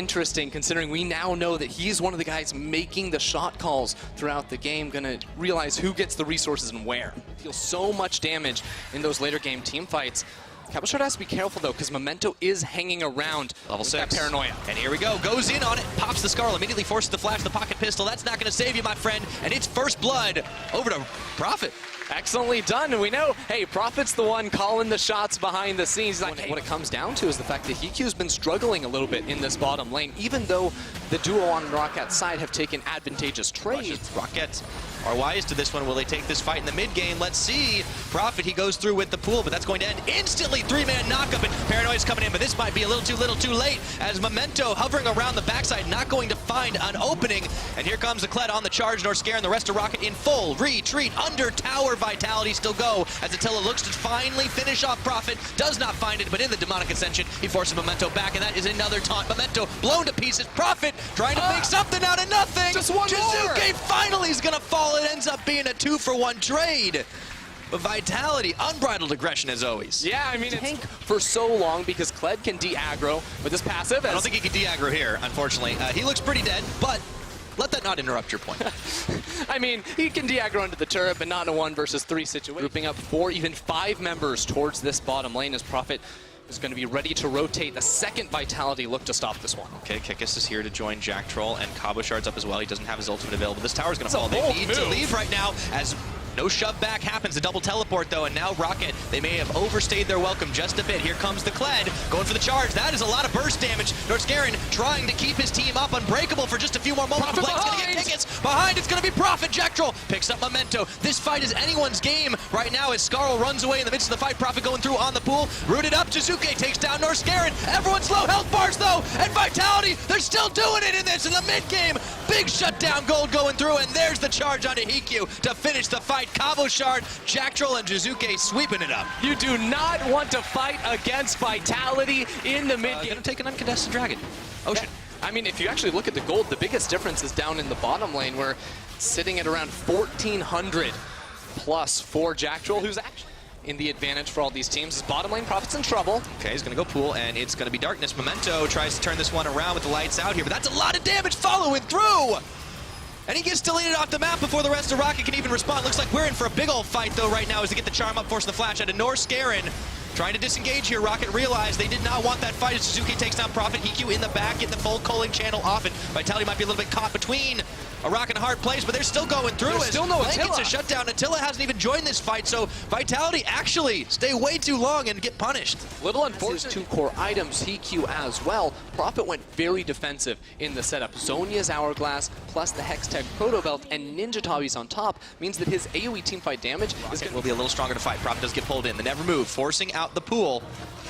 Interesting, considering we now know that he's one of the guys making the shot calls throughout the game. Gonna realize who gets the resources and where. Deals so much damage in those later game team fights. Cabochard has to be careful though, because Memento is hanging around level 6. That paranoia. And here we go, goes in on it, pops the Scarlet, immediately forces the flash, the pocket pistol. That's not gonna save you, my friend. And it's first blood over to Prophet. Excellently done, and we know, hey, Prophet's the one calling the shots behind the scenes. Like, what it comes down to is the fact that HiQ's been struggling a little bit in this bottom lane, even though the duo on Rocket's side have taken advantageous trades. Rockets are wise to this one. Will they take this fight in the mid game? Let's see. Prophet, he goes through with the pool, but that's going to end instantly. 3-man knockup, and Paranoia's coming in, but this might be a little too late, as Memento hovering around the backside, not going to find an opening. And here comes the Kled on the charge, Norscare and the rest of Rocket in full retreat under tower. Vitality still go as Attila looks to finally finish off Prophet, does not find it, but in the Demonic Ascension, he forces Memento back, and that is another taunt. Memento blown to pieces. Prophet trying to make something out of nothing. Just one more. Jizuke finally is going to fall. It ends up being a 2-for-1 trade. But Vitality, unbridled aggression as always. Yeah, I mean, tank for so long because Kled can de-aggro with his passive. I don't think he can de-aggro here, unfortunately. He looks pretty dead, but let that not interrupt your point. I mean, he can de-aggro into the turret, but not in a 1 versus 3 situation. Grouping up 4, even 5 members towards this bottom lane as Prophet is going to be ready to rotate. The second Vitality look to stop this one. Okay, Kikis is here to join Jack Troll, and Cabochard's up as well. He doesn't have his ultimate available. This tower's going to fall. They need to leave right now as no shove back happens. A double teleport though, and now Rocket, they may have overstayed their welcome just a bit. Here comes the Kled, going for the charge. That is a lot of burst damage. Norscaren trying to keep his team up, unbreakable for just a few more moments. Blake's gonna get tickets. Behind, it's gonna be Prophet. Jack Troll picks up Memento. This fight is anyone's game right now as Scarl runs away in the midst of the fight. Prophet going through on the pool. Rooted up, Jizuke takes down Norscaren. Everyone's low health bars though, and Vitality, they're still doing it in this in the mid game. Big shutdown gold going through, and there's the charge onto HiQ to finish the fight. Cabochard, Jack Troll, and Jizuke sweeping it up. You do not want to fight against Vitality in the mid game. Gonna take an uncontested dragon. Ocean. Yeah. I mean, if you actually look at the gold, the biggest difference is down in the bottom lane, where it's sitting at around 1,400 plus for Jack Troll, who's actually in the advantage for all these teams. His bottom lane Prophet's in trouble. Okay, he's gonna go pool, and it's gonna be darkness. Memento tries to turn this one around with the lights out here, but that's a lot of damage following through! And he gets deleted off the map before the rest of Rocket can even respond. Looks like we're in for a big old fight though right now as they get the charm up, forcing the flash out of Norscaren. Trying to disengage here. Rocket realized they did not want that fight as Jizuke takes down Prophet. HiQ in the back, getting the full culling channel off, and Vitality might be a little bit caught between a rock and a hard place, but they're still going through. There's still no Attila. Attila. It's a shutdown. Attila hasn't even joined this fight, so Vitality actually stay way too long and get punished. Little unfortunate. His 2 core items, HiQ as well. Prophet went very defensive in the setup. Zhonya's Hourglass plus the Hextech Proto Belt and Ninja Tabi's on top means that his AoE teamfight damage will be a little stronger to fight. Prophet does get pulled in. The never move, forcing out the pool.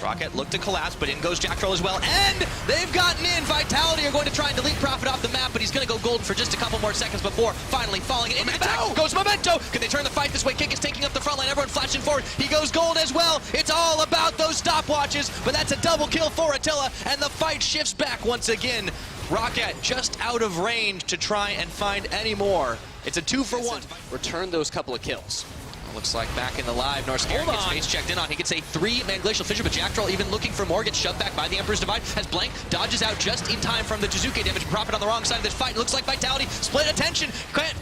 Rocket looked to collapse, but in goes Jack Troll as well, and they've gotten in. Vitality are going to try and delete Prophet off the map, but he's going to go golden for just a couple more seconds before finally falling. In attack goes Memento. Can they turn the fight this way? Kick is taking up the front line. Everyone flashing forward. He goes gold as well. It's all about those stopwatches, but that's a double kill for Attila, and the fight shifts back once again. Rocket just out of range to try and find any more. It's a 2-for-1. Return those couple of kills. Looks like back in the live, Norscare gets face checked in on. He gets a 3-man Glacial Fissure, but Jack Troll even looking for more, gets shoved back by the Emperor's Divide, has Blank, dodges out just in time from the Jizuke damage. Prophet on the wrong side of this fight. It looks like Vitality split attention.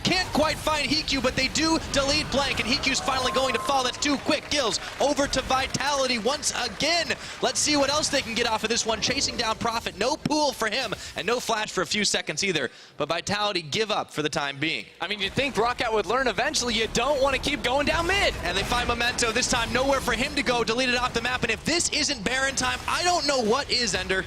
Can't quite find HiQ, but they do delete Blank, and HiQ's finally going to fall. That's 2 quick kills over to Vitality once again. Let's see what else they can get off of this one. Chasing down Prophet, no pool for him, and no flash for a few seconds either. But Vitality give up for the time being. I mean, you'd think Rocket would learn eventually. You don't want to keep going down mid. And they find Memento, this time nowhere for him to go, deleted off the map, and if this isn't Baron time, I don't know what is, Ender.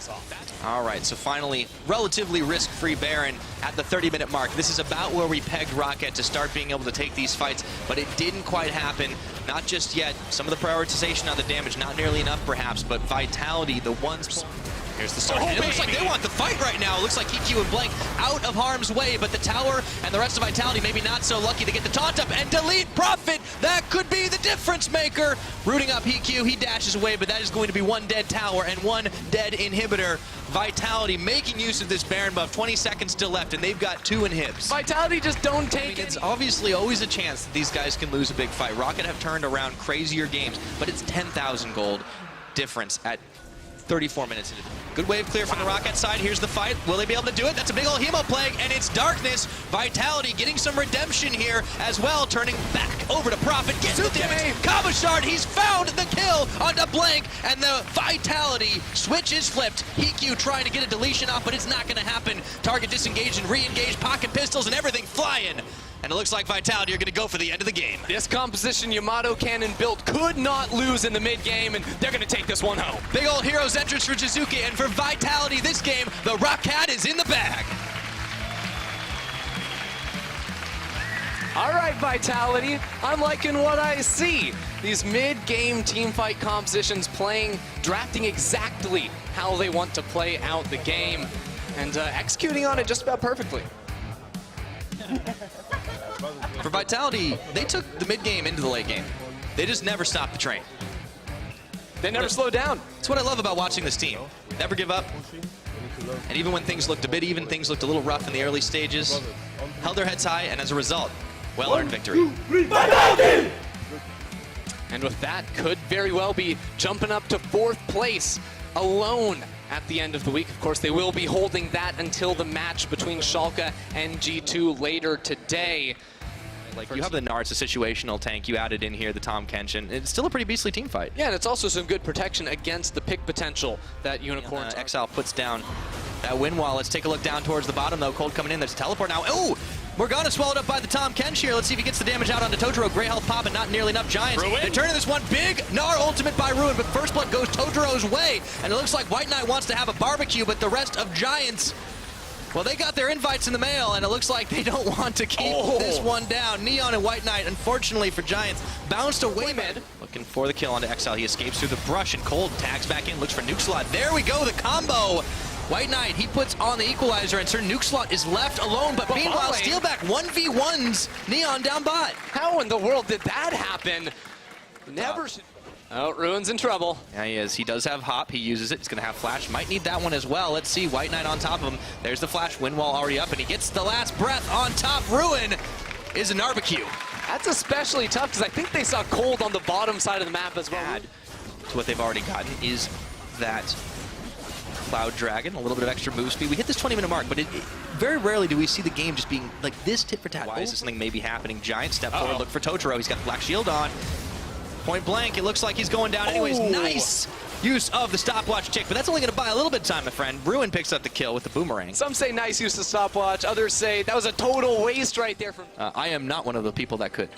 All right, so finally, relatively risk-free Baron at the 30-minute mark. This is about where we pegged Rocket to start being able to take these fights, but it didn't quite happen. Not just yet. Some of the prioritization on the damage, not nearly enough perhaps, but Vitality, the ones... Here's the start. It looks like they want the fight right now. It looks like HiQ and Blank out of harm's way, but the tower and the rest of Vitality maybe not so lucky to get the taunt up and delete Prophet. That could be the difference maker. Rooting up HiQ, he dashes away, but that is going to be 1 dead tower and 1 dead inhibitor. Vitality making use of this Baron buff. 20 seconds still left, and they've got 2 inhibs. Vitality just don't take it. It's obviously always a chance that these guys can lose a big fight. Rocket have turned around crazier games, but it's 10,000 gold difference at 34 minutes into it. Good wave clear from the Rocket side. Here's the fight. Will they be able to do it? That's a big old Hemo Plague, and it's Darkness. Vitality getting some redemption here as well, turning back over to Prophet. Gets the damage. Kabashard, he's found the kill onto Blank, and the Vitality switch is flipped. Hikyu trying to get a deletion off, but it's not going to happen. Target disengaged and re-engaged, pocket pistols and everything flying. And it looks like Vitality are going to go for the end of the game. This composition Yamato Cannon built could not lose in the mid-game, and they're going to take this one home. Big old Heroes entrance for Jizuki, and for Vitality this game, the Rockcat is in the bag. All right, Vitality, I'm liking what I see. These mid-game teamfight compositions drafting exactly how they want to play out the game, and executing on it just about perfectly. For Vitality, they took the mid-game into the late game. They just never stopped the train. They never slowed down. That's what I love about watching this team. Never give up. And even when things looked a bit even, things looked a little rough in the early stages, held their heads high, and as a result, well-earned victory. And with that, could very well be jumping up to 4th place alone at the end of the week. Of course, they will be holding that until the match between Schalke and G2 later today. Like, you have the Gnar, it's a situational tank. You added in here the Tom Kenshin. It's still a pretty beastly team fight. Yeah, and it's also some good protection against the pick potential that Unicorns Exile puts down that win wall. Let's take a look down towards the bottom, though. Cold coming in. There's a teleport now. Oh! Morgana swallowed up by the Tom Kench here. Let's see if he gets the damage out onto Totoro. Great health pop, and not nearly enough Giants. They're turning this one big. Gnar ultimate by Ruin, but first blood goes Totoro's way. And it looks like White Knight wants to have a barbecue, but the rest of Giants, well, they got their invites in the mail, and it looks like they don't want to keep this one down. Neon and White Knight, unfortunately for Giants, bounced away mid. Looking for the kill onto Exile. He escapes through the brush, and Cold tags back in, looks for Nuke Slot. There we go, the combo. White Knight, he puts on the equalizer, and Sir Nuke Slot is left alone, but meanwhile, Steelback 1v1s Neon down bot. How in the world did that happen? Never should. Oh, Ruin's in trouble. Yeah, he is. He does have Hop. He uses it. He's going to have Flash. Might need that one as well. Let's see. White Knight on top of him. There's the Flash. Wind wall already up, and he gets the last breath on top. Ruin is a barbecue. That's especially tough because I think they saw Cold on the bottom side of the map as well. Add to what they've already gotten is that Cloud Dragon, a little bit of extra move speed. We hit this 20-minute mark, but very rarely do we see the game just being like this tit for tat. Why is this something maybe happening? Giant step forward, look for Totoro. He's got the black shield on. Point blank, it looks like he's going down anyways. Nice use of the stopwatch tick, but that's only going to buy a little bit of time, my friend. Ruin picks up the kill with the boomerang. Some say nice use of stopwatch. Others say that was a total waste right there. From I am not one of the people that could.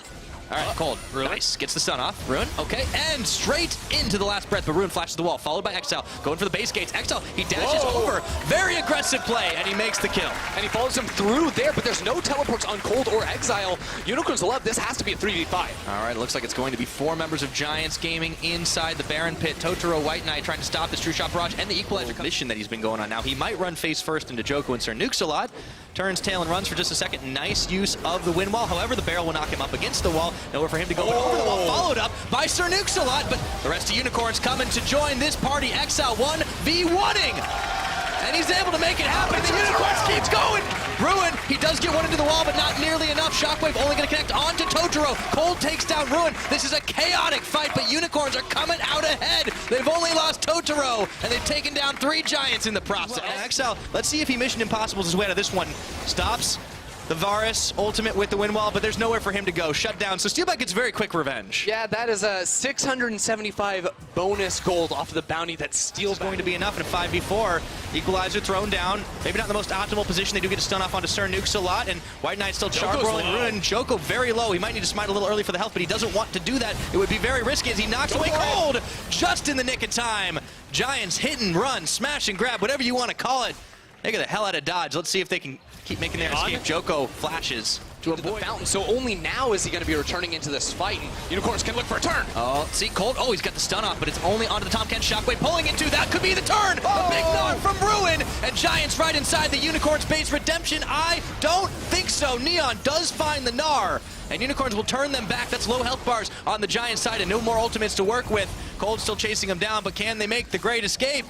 All right, Cold. Ruin. Nice. Gets the stun off. Ruin. Okay. And straight into the last breath, but Ruin flashes the wall, followed by Exile. Going for the base gates. Exile, he dashes over. Very aggressive play, and he makes the kill. And he follows him through there, but there's no teleports on Cold or Exile. Unicorns love this. Has to be a 3v5. All right, looks like it's going to be 4 members of Giants Gaming inside the Baron Pit. Totoro, White Knight trying to stop this True Shot Barrage and the Equalizer mission that he's been going on now. He might run face first into Joko and Sir Nukes a lot. Turns tail and runs for just a second. Nice use of the wind wall. However, the barrel will knock him up against the wall. Nowhere for him to go. Over the wall, followed up by Sir Nukes a lot, but the rest of Unicorns coming to join this party. Exile 1v1ing. And he's able to make it happen. The Unicorns keeps going. Ruin, he does get one into the wall, but not nearly enough. Shockwave only going to connect onto Totoro. Cold takes down Ruin. This is a chaotic fight, but Unicorns are coming out ahead. They've only lost Totoro, and they've taken down 3 Giants in the process. And Exile, let's see if he Mission Impossibles his way out of this one. Stops the Varus ultimate with the wind wall, but there's nowhere for him to go. Shut down. So Steelback gets very quick revenge. Yeah, that is a 675 bonus gold off of the bounty that Steelback going to be enough in a 5v4. Equalizer thrown down. Maybe not in the most optimal position. They do get a stun off onto Sir Nukes a lot, and White Knight still charge rolling Ruin. Joko very low. He might need to smite a little early for the health, but he doesn't want to do that. It would be very risky as he knocks away Cold just in the nick of time. Giants hit and run, smash and grab, whatever you want to call it. They get the hell out of dodge. Let's see if they can keep making their escape. Joko flashes to avoid the fountain, so only now is he going to be returning into this fight, and Unicorns can look for a turn. Oh, see, Cold, he's got the stun off, but it's only onto the Tom Kent Shockwave pulling into, that could be the turn! A big knock from Ruin, and Giants right inside the Unicorns base. Redemption, I don't think so. Neon does find the Gnar, and Unicorns will turn them back. That's low health bars on the Giants side, and no more ultimates to work with. Cold still chasing them down, but can they make the great escape?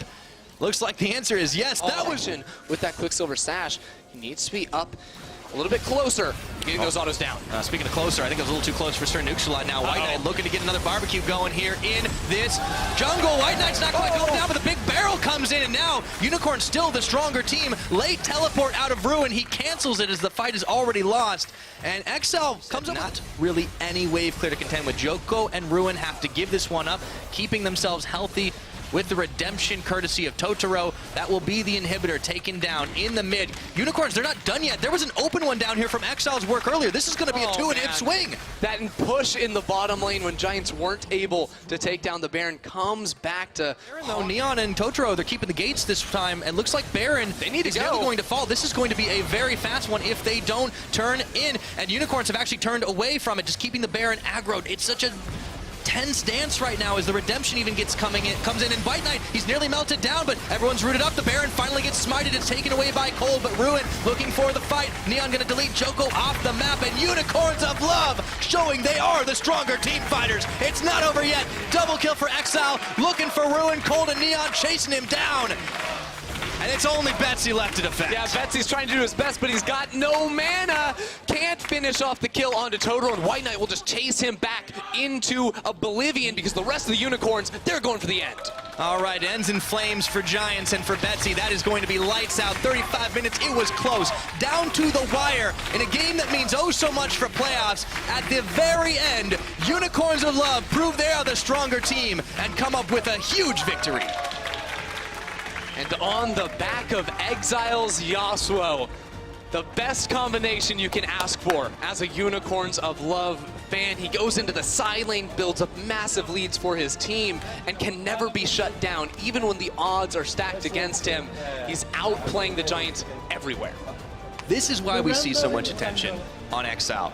Looks like the answer is yes. That was with that Quicksilver Sash. He needs to be up a little bit closer, getting those autos down. Speaking of closer, I think it was a little too close for Sir Nuxalot. Now White Knight looking to get another barbecue going here in this jungle. White Knight's not quite going down, but the big barrel comes in, and now Unicorn still the stronger team. Late teleport out of Ruin. He cancels it as the fight is already lost. And XL comes up not really any wave clear to contend with. Joko and Ruin have to give this one up, keeping themselves healthy with the redemption courtesy of Totoro. That will be the inhibitor taken down in the mid. Unicorns, they're not done yet. There was an open one down here from Exile's work earlier. This is going to be a two-inhib swing. That push in the bottom lane when Giants weren't able to take down the Baron comes back to... Baron, though, Neon and Totoro, they're keeping the gates this time, and looks like Baron they need to is nearly going to fall. This is going to be a very fast one if they don't turn in. And Unicorns have actually turned away from it, just keeping the Baron aggroed. It's such a tense dance right now as the redemption even comes in, and White Knight, he's nearly melted down, but everyone's rooted up. The Baron finally gets smited. It's taken away by Cole, but Ruin looking for the fight. Neon gonna delete Joko off the map, and Unicorns of Love showing they are the stronger team fighters. It's not over yet. Double kill for Exile, looking for Ruin. Cole and Neon chasing him down. And it's only Betsy left to defend. Yeah, Betsy's trying to do his best, but he's got no mana. Can't finish off the kill onto Totoro, and White Knight will just chase him back into oblivion because the rest of the Unicorns, they're going for the end. All right, ends in flames for Giants and for Betsy. That is going to be lights out. 35 minutes, it was close. Down to the wire in a game that means oh so much for playoffs. At the very end, Unicorns of Love prove they are the stronger team and come up with a huge victory. And on the back of Exile's Yasuo, the best combination you can ask for as a Unicorns of Love fan. He goes into the side lane, builds up massive leads for his team, and can never be shut down, even when the odds are stacked against him. He's outplaying the Giants everywhere. This is why we see so much attention on Exile.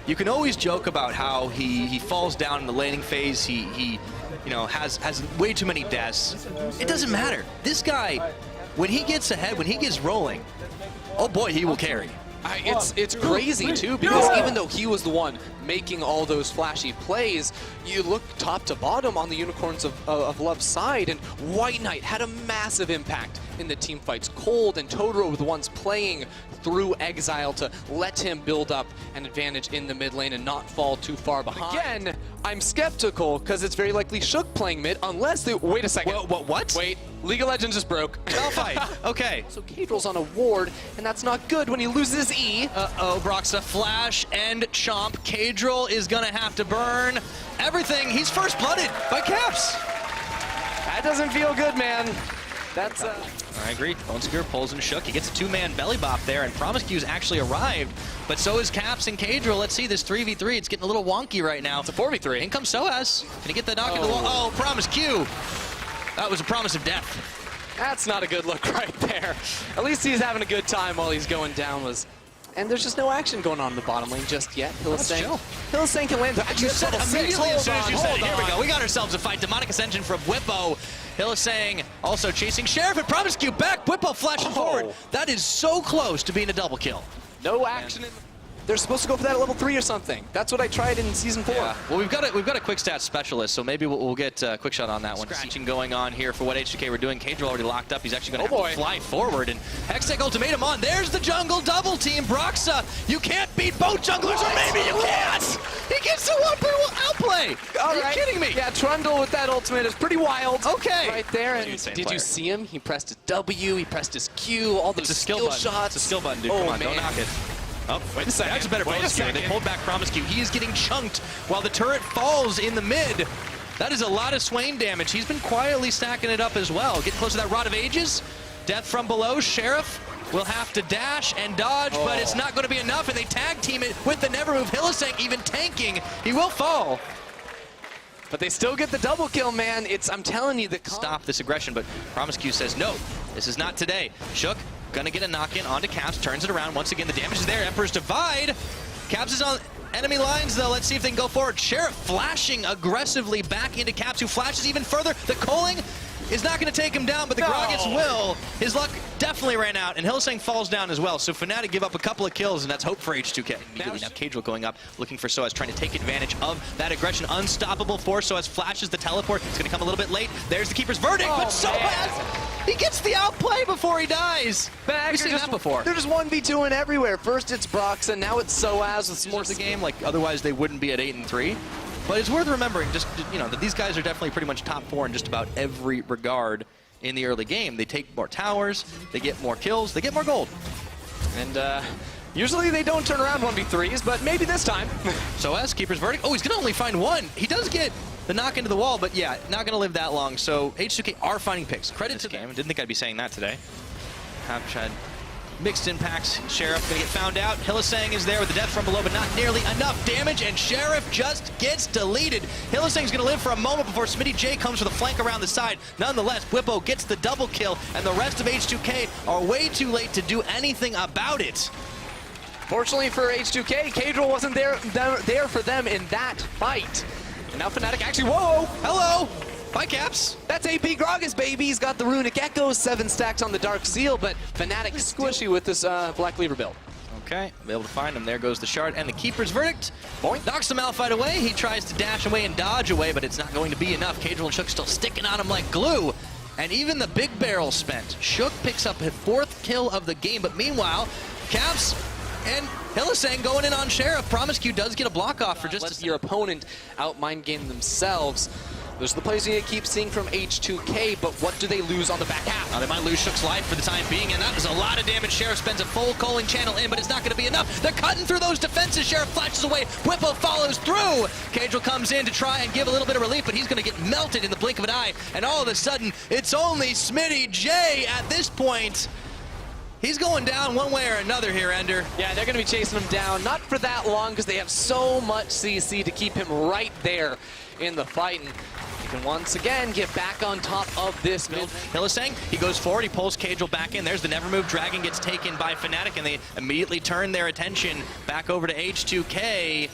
You can always joke about how he falls down in the laning phase, he you know, has way too many deaths. It doesn't matter. This guy, when he gets ahead, when he gets rolling, oh boy, he will carry. It's crazy too, because even though he was the one making all those flashy plays, you look top to bottom on the Unicorns of Love's side, and White Knight had a massive impact in the team fights. Cold and Totoro were the ones playing through Exile to let him build up an advantage in the mid lane and not fall too far behind. Again, I'm skeptical because it's very likely Shook playing mid unless they... Wait a second. What? Wait. League of Legends just broke. I'll fight. Okay. So Cadrill's on a ward, and that's not good when he loses E. Uh-oh, Broxah flash and chomp. Cadrill is gonna have to burn everything. He's first blooded by Caps. That doesn't feel good, man. That's I agree. Boneskewer pulls and Shook. He gets a two-man belly bop there, and Promiscue's actually arrived, but so is Caps and Cadrill. Let's see this 3v3. It's getting a little wonky right now. It's a 4v3. In comes Soaz. Can he get the knock in the wall? Oh, Promiscue. That was a promise of death. That's not a good look right there. At least he's having a good time while he's going down. And there's just no action going on in the bottom lane just yet. Hylissang can land. You said immediately as soon as you said it. Here we go. We got ourselves a fight. Demonic Ascension from Whippo. Hylissang also chasing Sheriff and Promiscue back. Whippo flashing forward. That is so close to being a double kill. No action in the... They're supposed to go for that at level 3 or something. That's what I tried in Season 4. Yeah. Well, we've got a quick stats specialist, so maybe we'll get a quick shot on that one. Scratching going on here for what HDK we're doing. Cadrill already locked up. He's actually going to have to fly forward. And Hextech Ultimatum on. There's the jungle double team. Broxah, you can't beat both junglers, or maybe you can't. He gets the one outplay. Are you kidding me? Yeah, Trundle with that ultimate is pretty wild. Okay. Right there. And did you see him? He pressed his W, he pressed his Q, all those skill shots. It's a skill button, dude. Come on, don't knock it. Oh, wait a second. That's a better bonus Q. They pulled back Promiscue. He is getting chunked while the turret falls in the mid. That is a lot of Swain damage. He's been quietly stacking it up as well. Getting close to that Rod of Ages. Death from below. Sheriff will have to dash and dodge, but it's not going to be enough, and they tag team it with the never move. Hylissang even tanking. He will fall. But they still get the double kill, man. I'm telling you, stop this aggression, but Promiscue says, no, this is not today. Shook. Gonna get a knock-in onto Caps, turns it around. Once again, the damage is there. Emperor's Divide. Caps is on enemy lines, though. Let's see if they can go forward. Sheriff flashing aggressively back into Caps, who flashes even further. The culling is not going to take him down, but the Groggets will. His luck definitely ran out, and Hillsang falls down as well. So Fnatic give up a couple of kills, and that's hope for H2K. Immediately now Cadril going up, looking for Soaz, trying to take advantage of that aggression. Unstoppable force. Soaz flashes the teleport. It's going to come a little bit late. There's the Keeper's Verdict, but Soaz, he gets the outplay before he dies. We've seen that before. They're just 1v2ing everywhere. First it's Brox, and now it's Soaz with some more the game. Like, otherwise they wouldn't be at 8-3. But it's worth remembering, just, you know, that these guys are definitely pretty much top 4 in just about every regard in the early game. They take more towers, they get more kills, they get more gold. And usually they don't turn around 1v3s, but maybe this time. Soaz, Keeper's Verdict. Oh, he's going to only find one. He does get the knock into the wall, but yeah, not going to live that long. So H2K are finding picks. Credit to them. Didn't think I'd be saying that today. Have tried mixed impacts. Sheriff going to get found out. Hillsang is there with the death from below, but not nearly enough damage, and Sheriff just gets deleted. Hillsang's going to live for a moment before Smitty J comes for the flank around the side. Nonetheless, Bwipo gets the double kill, and the rest of H2K are way too late to do anything about it. Fortunately for H2K, Cadril wasn't there for them in that fight. And now Fnatic actually, whoa! Hello! Bye, Caps. That's AP Groggets, baby. He's got the Runic Echoes, 7 stacks on the Dark Seal, but Fnatic squishy with this Black Lever build. Okay, be able to find him. There goes the shard and the Keeper's Verdict. Boink. Knocks the Malphite away. He tries to dash away and dodge away, but it's not going to be enough. Cadril and Shook still sticking on him like glue. And even the big barrel spent. Shook picks up his 4th kill of the game, but meanwhile, Caps and Hillsang going in on Sheriff. Promiscu does get a block off for just Let your opponent out mind game themselves. Those are the plays you keep seeing from H2K, but what do they lose on the back half? They might lose Shook's life for the time being, and that was a lot of damage. Sheriff spends a full calling channel in, but it's not going to be enough. They're cutting through those defenses. Sheriff flashes away. Bwipo follows through. Cadril comes in to try and give a little bit of relief, but he's going to get melted in the blink of an eye, and all of a sudden, it's only Smitty J at this point. He's going down one way or another here, Ender. Yeah, they're going to be chasing him down, not for that long, because they have so much CC to keep him right there in the fight. And he can once again get back on top of this mid. Hillsang, he goes forward, he pulls Cadril back in. There's the never move. Dragon gets taken by Fnatic, and they immediately turn their attention back over to H2K,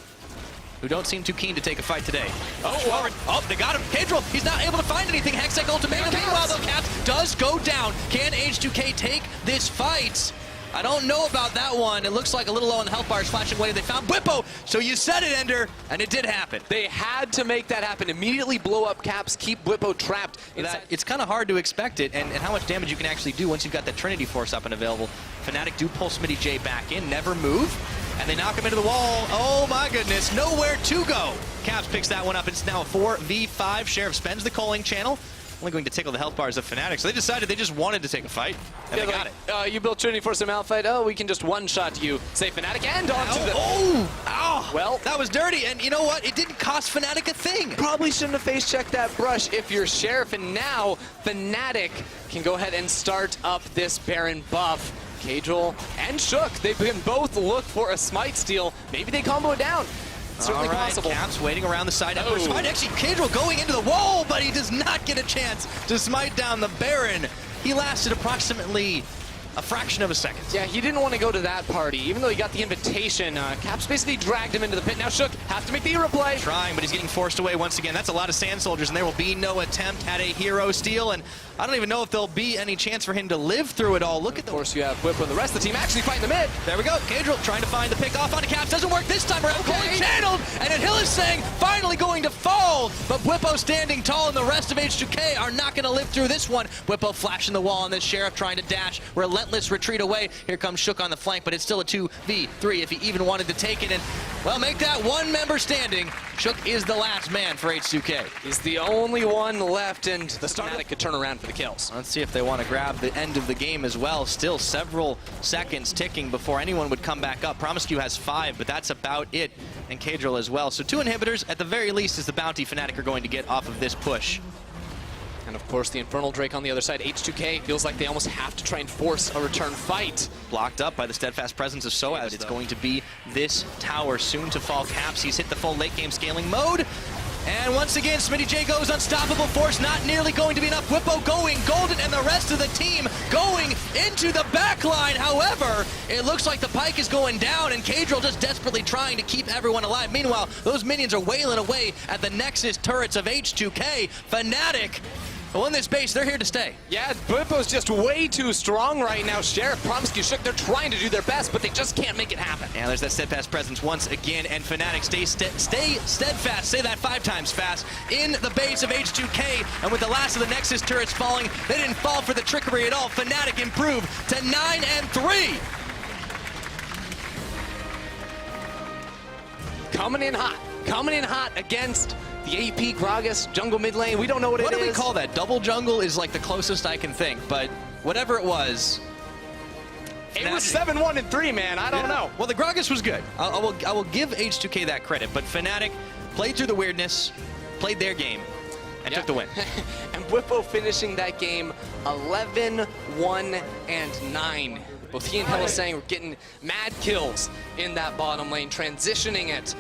who don't seem too keen to take a fight today. Oh, they got him. Cadril, he's not able to find anything. Hextech ultimatum. Meanwhile, though, Caps does go down. Can H2K take this fight? I don't know about that one. It looks like a little low on the health bars flashing away. They found Bwipo. So you said it, Ender, and it did happen. They had to make that happen. Immediately blow up Caps, keep Bwipo trapped. It's kind of hard to expect it, and how much damage you can actually do once you've got that Trinity Force up and available. Fnatic do pull Smitty J back in, never move, and they knock him into the wall. Oh my goodness, nowhere to go. Caps picks that one up. It's now a 4v5. Sheriff spends the calling channel. Only going to tickle the health bars of Fnatic, so they decided they just wanted to take a fight, and they got it. You built Trinity Force and Malphite. Oh, we can just one-shot you. Say Fnatic and onto the... Oh! Well, that was dirty, and you know what? It didn't cost Fnatic a thing. Probably shouldn't have face-checked that brush if you're Sheriff, and now Fnatic can go ahead and start up this Baron buff. Cadril and Shook, they can both look for a smite steal. Maybe they combo it down. Certainly possible. Caps waiting around the side. Actually, Cadril going into the wall, but he does not get a chance to smite down the Baron. He lasted approximately a fraction of a second. Yeah, he didn't want to go to that party. Even though he got the invitation, Caps basically dragged him into the pit. Now Shook has to make the hero play. Trying, but he's getting forced away once again. That's a lot of Sand Soldiers, and there will be no attempt at a hero steal, and I don't even know if there'll be any chance for him to live through it all. Look at the... Of course, you have Bwipo and the rest of the team actually fighting the mid. There we go. Cadril trying to find the pick off onto Caps. Doesn't work this time around. Calling channeled, and then Hillsang finally going to fall, but Bwipo standing tall, and the rest of H2K are not going to live through this one. Bwipo flashing the wall on this Sheriff trying to dash. Relentless retreat away. Here comes Shook on the flank, but it's still a 2v3 if he even wanted to take it. And, well, make that one member standing. Shook is the last man for H2K. He's the only one left, and the Fnatic could turn around for the kills. Let's see if they want to grab the end of the game as well. Still several seconds ticking before anyone would come back up. Promiscu has 5, but that's about it. And Cadril as well. So 2 inhibitors, at the very least, is the bounty Fnatic are going to get off of this push. And of course, the Infernal Drake on the other side. H2K feels like they almost have to try and force a return fight. Blocked up by the steadfast presence of Soaz. It's going to be this tower soon to fall. Caps, he's hit the full late game scaling mode. And once again, Smitty J goes unstoppable force, not nearly going to be enough. Bwipo going golden, and the rest of the team going into the back line. However, it looks like the pike is going down, and Cadril just desperately trying to keep everyone alive. Meanwhile, those minions are wailing away at the Nexus turrets of H2K. Fnatic Well, in this base, they're here to stay. Yeah, Bwipo's just way too strong right now. Sheriff, Promsky, Shook, they're trying to do their best, but they just can't make it happen. And there's that steadfast presence once again, and Fnatic stay steadfast, say that 5 times fast, in the base of H2K, and with the last of the Nexus turrets falling, they didn't fall for the trickery at all. Fnatic improved to 9-3. Coming in hot against the AP, Gragas, jungle mid lane. We don't know what it is. What do we call that? Double jungle is like the closest I can think, but whatever it was. It was 7-1 and 3, man. I don't know. Well, the Gragas was good. I will give H2K that credit, but Fnatic played through the weirdness, played their game, and took the win. And Bwipo finishing that game 11-1 and 9. Both he and Hylissang were getting mad kills in that bottom lane, transitioning it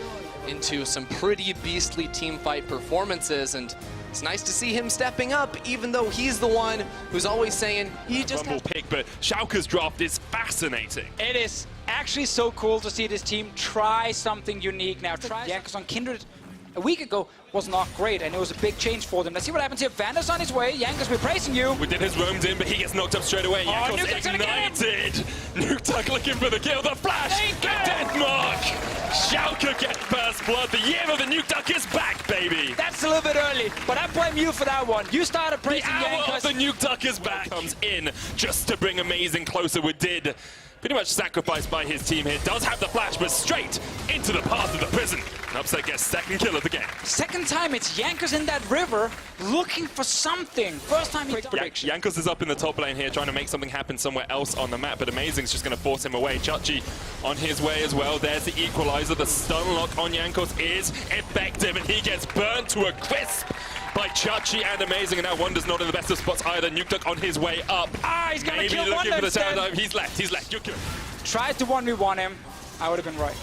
into some pretty beastly team fight performances, and it's nice to see him stepping up, even though he's the one who's always saying he just Rumble pick, but Schalke's draft is fascinating. It is actually so cool to see this team try something unique now. Jankos on Kindred a week ago was not great, and it was a big change for them. Let's see what happens here. Vanda's on his way. Jankos, we're praising you. We did his roamed in, but he gets knocked up straight away. Jankos ignited. Nukeduck looking for the kill. The flash. The death mark. Schalke get first blood. The year of the Nukeduck is back, baby. That's a little bit early, but I blame you for that one. You started praising Jankos. The hour of the Nukeduck is back. Comes in just to bring Amazing closer. We did. Pretty much sacrificed by his team here. Does have the flash, but straight into the path of the prison. And Upset gets second kill of the game. Second time it's Jankos in that river looking for something. First time he prediction. Jankos is up in the top lane here trying to make something happen somewhere else on the map, but Amazing's just going to force him away. Chachi on his way as well. There's the equalizer. The stun lock on Jankos is effective, and he gets burnt to a crisp by Chachi and Amazing, and now Wonder's not in the best of spots either. Nukeduck on his way up. He's gonna Maybe kill looking Wonder for the instead. tower dive. He's left. You're good. Tried to 1v1 him. I would have been right.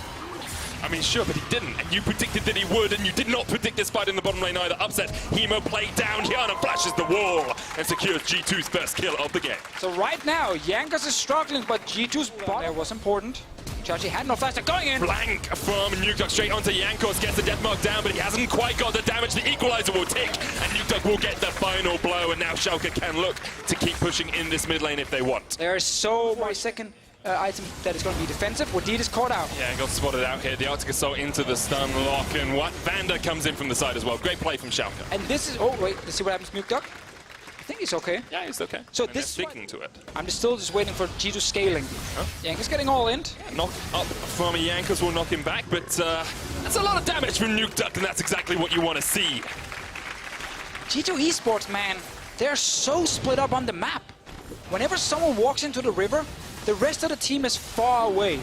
I mean, sure, but he didn't, and you predicted that he would, and you did not predict this fight in the bottom lane either. Upset, Hemo played down, Hyana flashes the wall, and secures G2's first kill of the game. So right now, Jankos is struggling, but G2's bot there was important. Chachi had no flash, they're going in. Blank from Nukeduck straight onto Jankos, gets the death mark down, but he hasn't quite got the damage. The equalizer will tick, and Nukeduck will get the final blow, and now Schalke can look to keep pushing in this mid lane if they want. There is so my second item that is going to be defensive. Wadid is caught out. Yeah, got spotted out here. The Arctic Assault into the stun lock, and what Vanda comes in from the side as well. Great play from Schalke. And this is, oh wait, let's see what happens to Nukeduck. I think he's okay. Yeah, he's okay. So I mean, this is sticking to it. I'm still just waiting for G2 scaling. Huh? Jankos getting all in. Knock up from Jankos will knock him back, but that's a lot of damage from Nukeduck, and that's exactly what you want to see. G2 esports, man, they're so split up on the map. Whenever someone walks into the river, the rest of the team is far away.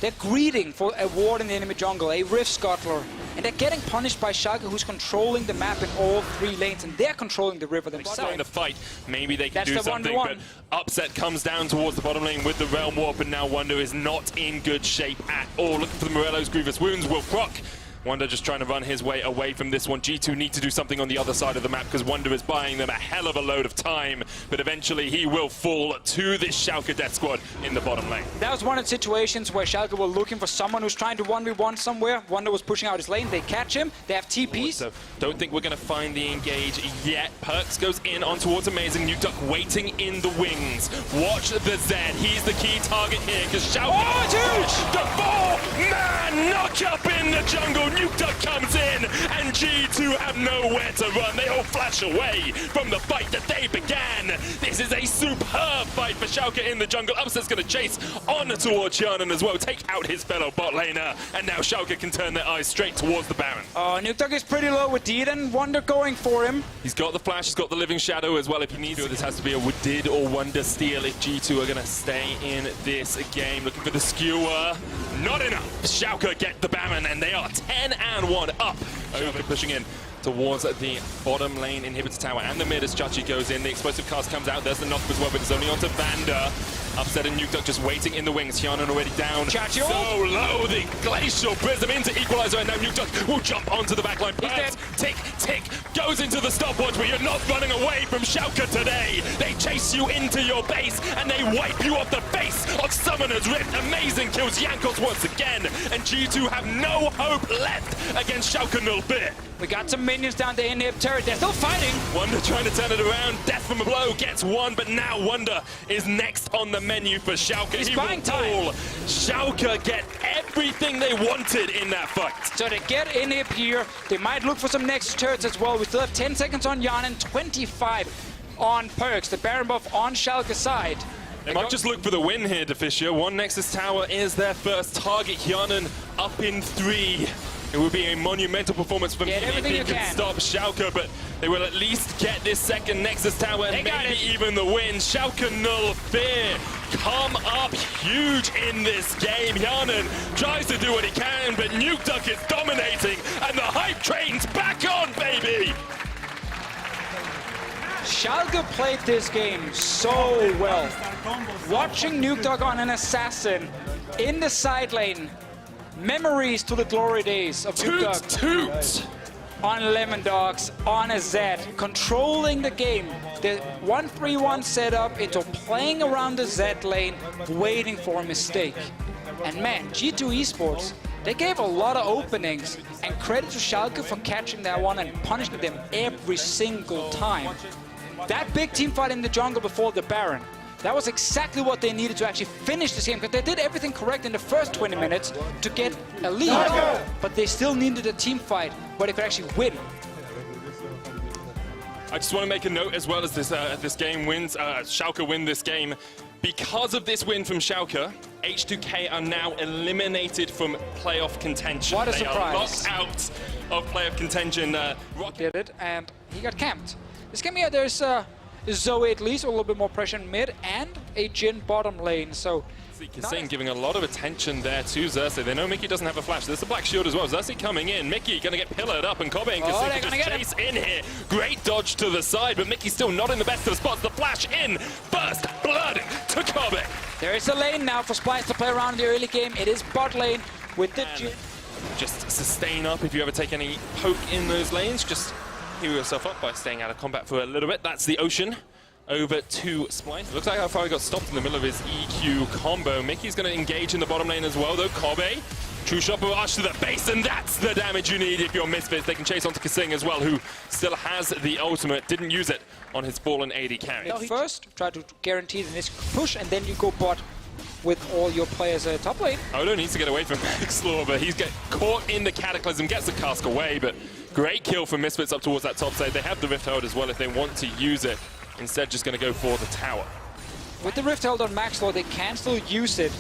They're greeting for a ward in the enemy jungle, a Rift Scuttler, and they're getting punished by Schalke, who's controlling the map in all 3 lanes, and they're controlling the river themselves. Starting to fight, maybe they can That's do the something, 1v1. but Upset comes down towards the bottom lane with the Realm Warp, and now Wonder is not in good shape at all. Looking for the Morello's Grievous Wounds, will proc. Wonder just trying to run his way away from this one. G2 need to do something on the other side of the map because Wonder is buying them a hell of a load of time. But eventually he will fall to this Schalke death squad in the bottom lane. That was one of the situations where Schalke were looking for someone who's trying to 1v1 somewhere. Wonder was pushing out his lane. They catch him. They have TPs. So don't think we're going to find the engage yet. Perks goes in on towards Amazing. Nukeduck waiting in the wings. Watch the Zed. He's the key target here because Schalke... Oh, it's huge! The 4-man knock up in the jungle. Nukeduck comes in, and G2 have nowhere to run. They all flash away from the fight that they began. This is a superb fight for Schalke in the jungle. Upset's going to chase on towards Hyanan as well, take out his fellow bot laner, and now Schalke can turn their eyes straight towards the Baron. Oh, Nukeduck is pretty low with Deed and Wonder going for him. He's got the flash, he's got the Living Shadow as well if he needs to. This has to be a Wadid or Wonder steal if G2 are going to stay in this game. Looking for the skewer. Not enough. Schalke get the Baron, and they are 10-1 up. Over pushing in towards the bottom lane inhibitor tower and the mid as Chachi goes in. The explosive cast comes out. There's the knock as well, but it's only onto Vanda. Upsetting Nukeduck just waiting in the wings. Hyanan already down. Chacho. So low, the Glacial Prism into Equalizer, and now Nukeduck will jump onto the backline. dead. Tick, tick, goes into the stopwatch, but you're not running away from Schalke today. They chase you into your base, and they wipe you off the face of Summoner's Rift. Amazing kills Jankos once again, and G2 have no hope left against Schalke 04. We got some minions down there in the turret. They're still fighting. Wonder trying to turn it around. Death from a blow gets one, but now Wonder is next on the menu for Schalke. He's He buying will time. pull. Schalke get everything they wanted in that fight. So they get in here. They might look for some next turrets as well. We still have 10 seconds on Hyanan, 25 on Perks. The Baron buff on Schalke's side. They might just look for the win here, Deficio. One Nexus Tower is their first target. Hyanan up in 3. It would be a monumental performance for me if everything he you could can. stop Schalke, but they will at least get this second Nexus Tower and They got maybe it. even the win. Schalke 04 come up huge in this game. Hyanan tries to do what he can, but Nukeduck is dominating, and the hype train's back on, baby! Schalke played this game so well. Watching Nukeduck on an assassin in the side lane. Memories to the glory days of Toot, Nukeduck toot! on Lemon Dogs, on a Zed, controlling the game. The 1-3-1 setup into playing around the Zed lane, waiting for a mistake. And man, G2 Esports, they gave a lot of openings, and credit to Schalke for catching that one and punishing them every single time. That big team fight in the jungle before the Baron, that was exactly what they needed to actually finish this game, because they did everything correct in the first 20 minutes to get a lead, but they still needed a team fight where they could actually win. I just want to make a note as well as this game wins, Schalke win this game. Because of this win from Schalke, H2K are now eliminated from playoff contention. What a They are surprise. locked out of playoff contention. Did it, and he got camped. This game here, there's Zoe at least, a little bit more pressure in mid, and a Jhin bottom lane, so... Kasing giving a lot of attention there to Xerxes. They know Mickey doesn't have a flash. There's a black shield as well. Xerxes coming in. Mickey gonna get pillared up, and Kobe and Oh, Kasing they're can gonna just get chase in here. Great dodge to the side, but Mickey's still not in the best of spots. The flash in. First blood to Kobe. There is a lane now for Splice to play around in the early game. It is bot lane with the Jhin. Just sustain up if you ever take any poke in those lanes. Just heal yourself up by staying out of combat for a little bit. That's the Ocean. Over to Splice. Looks like Alfaro got stopped in the middle of his EQ combo. Mickey's going to engage in the bottom lane as well, though. Kobe, true shot barrage to the base, and that's the damage you need if you're Misfits. They can chase onto Kasing as well, who still has the ultimate. Didn't use it on his fallen AD carry. First, try to guarantee the next push, and then you go bot with all your players top lane. Odo needs to get away from Maxlor, but he's get caught in the Cataclysm, gets the cask away, but great kill from Misfits up towards that top side. They have the Rift Hold as well if they want to use it. Instead, just going to go for the tower. With the Rift held on Maxlor, they can still use it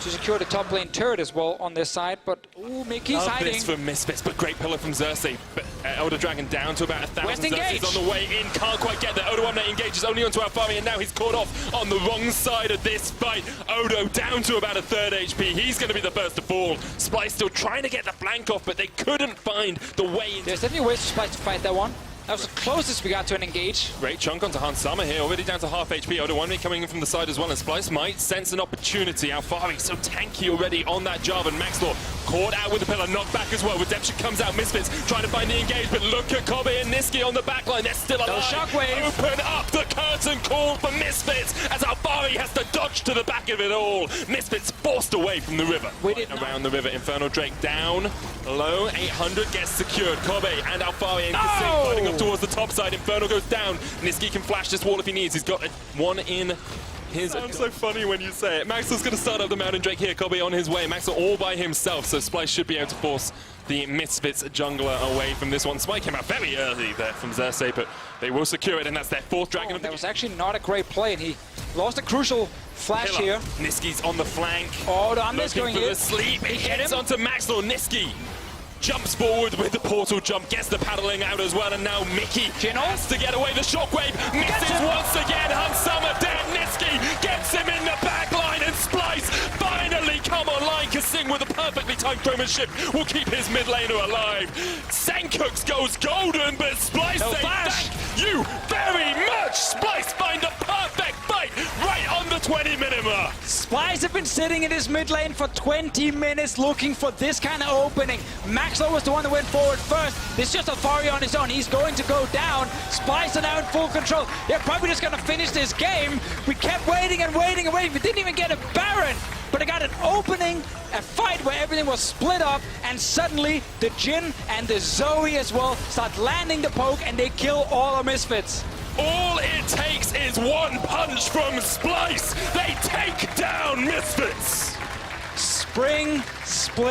to secure the top lane turret as well on their side, but ooh, Mickey's Love hiding. this for Misfits, but great pillar from Xerxes. But Elder Dragon down to about 1,000. West engage. Xerxes on the way in, can't quite get there. Odo Omne engages only onto Alfari, and now he's caught off on the wrong side of this fight. Odo down to about a third HP. He's going to be the first to fall. Splice still trying to get the flank off, but they couldn't find the way into. There's definitely ways for Splice to fight that one. That was the closest we got to an engage. Great chunk onto Hans Summer here, already down to half HP. Odo Omne coming in from the side as well, and Splice might sense an opportunity. Alfari so tanky already on that job, and Maxlor caught out with the pillar, knocked back as well. Redemption comes out, Misfits trying to find the engage, but look at Kobe and Niski on the backline. They're still alive. Shockwave. Open up the curtain call for Misfits as Alfari has to dodge to the back of it all. Misfits forced away from the river. Around the river, Infernal Drake down low, 800 gets secured. Kobe and Alfari and Kasing fighting up towards the top side. Infernal goes down. Niski can flash this wall if he needs. He's got one in his... Sounds so funny when you say it. Maxwell's going to start up the Mountain Drake here. Kobe on his way. Maxwell all by himself, so Splice should be able to force the Misfits jungler away from this one. Spike came out very early there from Xerxes, but they will secure it, and that's their fourth dragon. That was actually not a great play, and he lost a crucial flash here. Niski's on the flank. Oh, the Amne's going for in. the sleep. He Hit hits him. onto Maxwell. Niski jumps forward with the portal jump, gets the paddling out as well, and now Mickey has to get away. The shockwave misses once again. Hans Summer dead. Niski gets him in the back line, and Splice finally come online. Kasing with a perfectly timed ship will keep his mid laner alive. Senkux goes golden, but Splice says thank you very much. Splice find the perfect fight right on the 20-minute mark. Splice have been sitting in his mid lane for 20 minutes looking for this kind of opening. Maxlow was the one that went forward first. There's just Alfario on his own. He's going to go down. Splice are now in full control. They're probably just going to finish this game. We kept waiting and waiting and waiting. We didn't even get a Baron, but I got an opening, a fight where everything was split up, and suddenly the Jhin and the Zoe as well start landing the poke, and they kill all our Misfits. All it takes is one punch from Splice. They take down Misfits. Spring split.